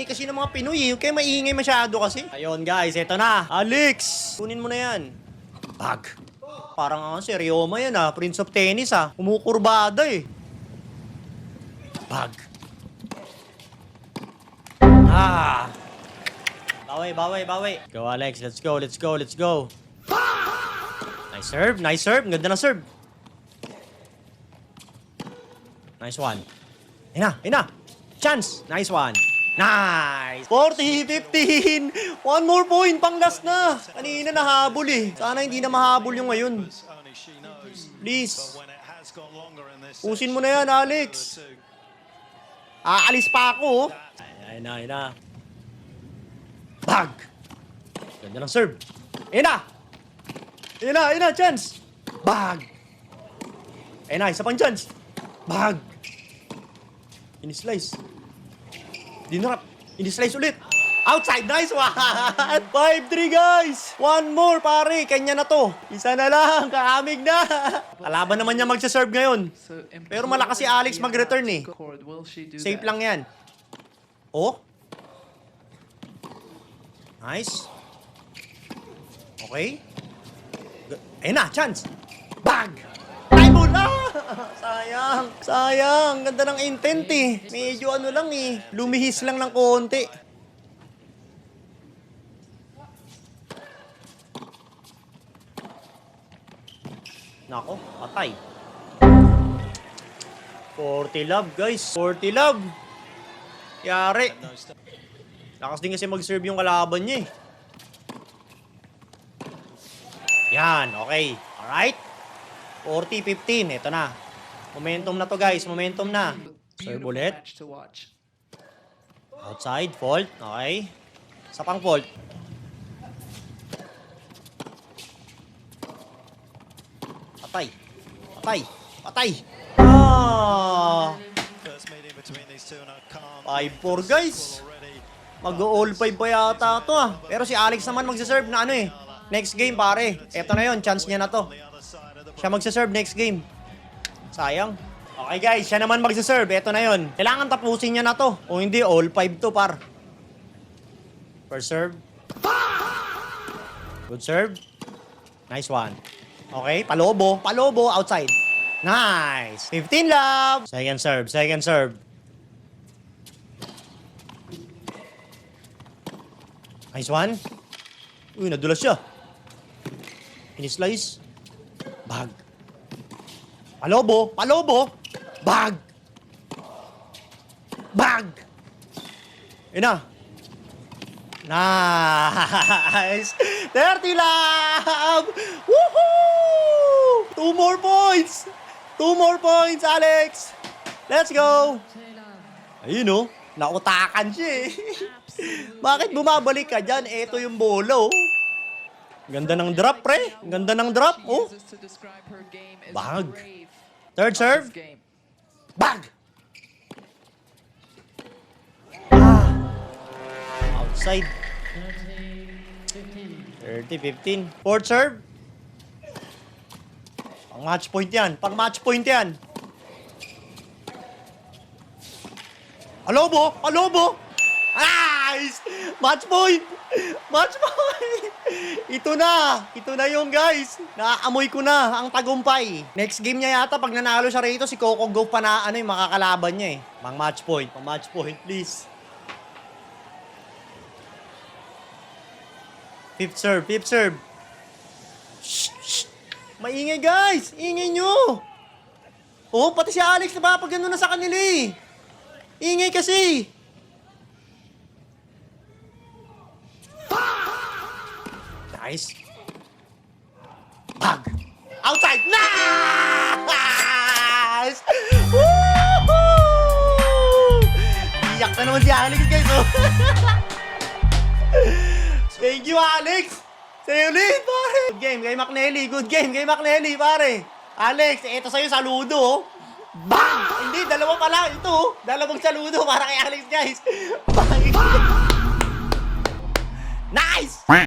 kasi ng mga Pinoy eh. Huwag kayo maingay masyado kasi. Ayun guys, eto na. Alex, kunin mo na yan. Bag. Parang si Ryoma yan ah. Prince of Tennis ah. Kumukurbada eh. Bag. Ah. Bawi. Go Alex, let's go. Nice serve. Ang ganda na serve. Nice one. Ayun na. Chance. Nice one. Nice. 40-15. One more point. Pang last na. Kanina nahabol eh. Sana hindi na mahabol yung ngayon. Please. Pusin mo na yan, Alex. Aalis pa ako. Ayun na. Bag. Ganda ng serve. Ayun na. Chance. Bag. Ayun na. Isa pang chance. Bag. Ini-slice. Dinrap. Ini-slice ulit. Outside. Nice one. 5-3 guys. One more pare. Kanya na to. Isa na lang. Kaamig na. Kalaban naman niya magsaserve ngayon. Pero malakas si Alex mag-return eh. Safe lang yan. Oh. Nice. Okay. Ayun na. Chance. Bag. Time na! Sayang. Ganda ng intent eh. Medyo ano lang eh. Lumihis lang ng konti. Nako, patay. 40 love guys. 40 love. Yari. Lakas din kasi mag-serve yung kalaban niya eh. Yan, okay. Alright. 40-15. Ito na. Momentum na to guys. Momentum na. Serve ulit. Outside. Fault. Okay. Isa pang fault. Patay. Ah! 5-4 guys. Mag-all 5 pa yata to ah. Pero si Alex naman magsaserve na ano eh. Next game pare. Ito na yon, chance niya na to. Siya magsaserve next game. Sayang. Okay guys, siya naman magsaserve. Ito na yon. Kailangan tapusin niya na to. O hindi, all 5 to par. First serve. Good serve. Nice one. Okay, palobo, outside. Nice. 15 love. Second serve. Nice one. Uy, nadulas siya. Ini-slice. Bag. Palobo. Bag. Yun na. Nice. 30 love. Woohoo! 2 more points, Alex. Let's go. Ayun oh. Nautakan siya eh. Bakit bumabalik ka dyan? Ito yung bolo. Ganda ng drop, pre. Ganda ng drop. Oh. Bag. Third serve. Bag. Outside. 30-15. Fourth serve. Pang-match point yan. Alobo. Nice! Match point! Ito na yung guys. Naaamoy ko na ang tagumpay. Next game niya yata, pag nanalo siya rito, si Coco Go pa na yung makakalaban niya eh. Pang-match point, please. Fifth serve. Shh. Maingay guys! Ingay nyo! Oh, pati si Alex napapagano na sa kanila eh. Ingay kasi. Nice. Bag. Outside. Nice! Woohoo! Iyak na naman si Alex guys oh. Thank you Alex! Sa'yo ulit, pare! Good game kay McNelly, pare! Alex, ito sa'yo saludo, oh! Bang! Hindi, dalawa pala. Ito, oh! Dalawang saludo para kay Alex, guys! Bang! Nice!